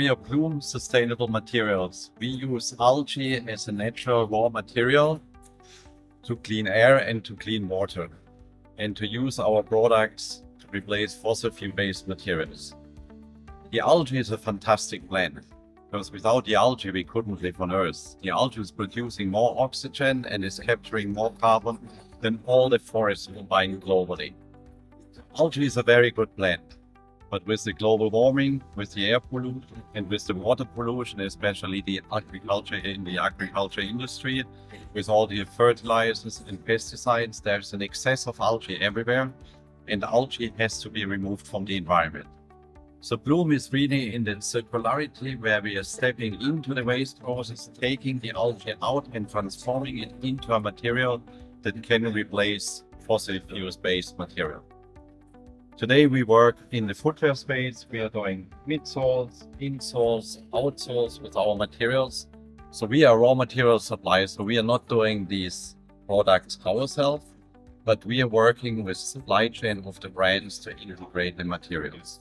we are Bloom Sustainable Materials. We use algae as a natural raw material to clean air and to clean water, and to use our products to replace fossil fuel-based materials. The algae is a fantastic plant, because without the algae we couldn't live on Earth. The algae is producing more oxygen and is capturing more carbon than all the forests combined globally. Algae is a very good plant, but with the global warming, with the air pollution, and with the water pollution, especially in the agriculture industry, with all the fertilizers and pesticides, there's an excess of algae everywhere, and algae has to be removed from the environment. So Bloom is really in the circularity where we are stepping into the waste process, taking the algae out and transforming it into a material that can replace fossil fuels-based material. Today we work in the footwear space. We are doing midsoles, insoles, outsoles with our materials. So we are raw material suppliers, so we are not doing these products ourselves, but we are working with supply chain of the brands to integrate the materials.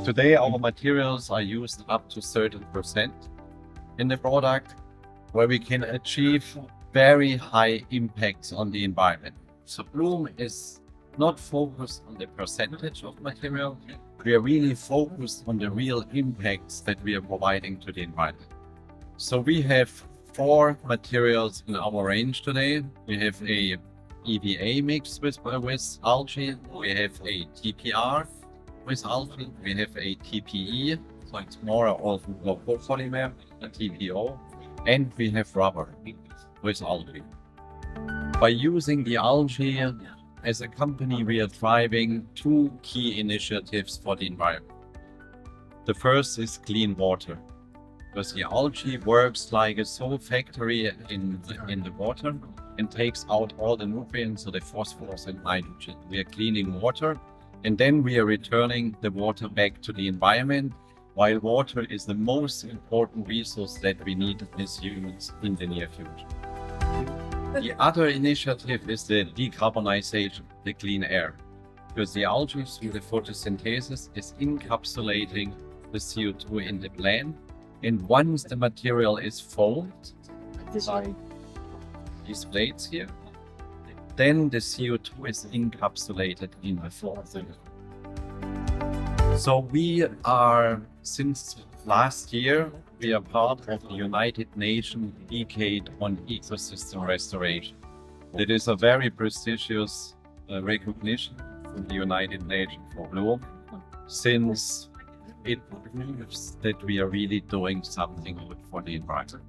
Today our materials are used up to 30% in the product, where we can achieve very high impacts on the environment. So Bloom is not focused on the percentage of material. We are really focused on the real impacts that we are providing to the environment. So we have 4 materials in our range today. We have a EVA mix with algae. We have a TPR with algae. We have a TPE, so it's more of a polymer, a TPO, and we have rubber with algae. By using the algae, as a company, we are driving 2 key initiatives for the environment. The first is clean water, because the algae works like a sole factory in the water and takes out all the nutrients, so the phosphorus and nitrogen. We are cleaning water, and then we are returning the water back to the environment, while water is the most important resource that we need as humans in the near future. The other initiative is the decarbonization, the clean air, because the algae through the photosynthesis is encapsulating the CO2 in the plant, and once the material is formed, like these plates here, then the CO2 is encapsulated in the form. So we are, since last year, we are part of the United Nations Decade on Ecosystem Restoration. It is a very prestigious recognition from the United Nations for Bloom, since it proves that we are really doing something good for the environment.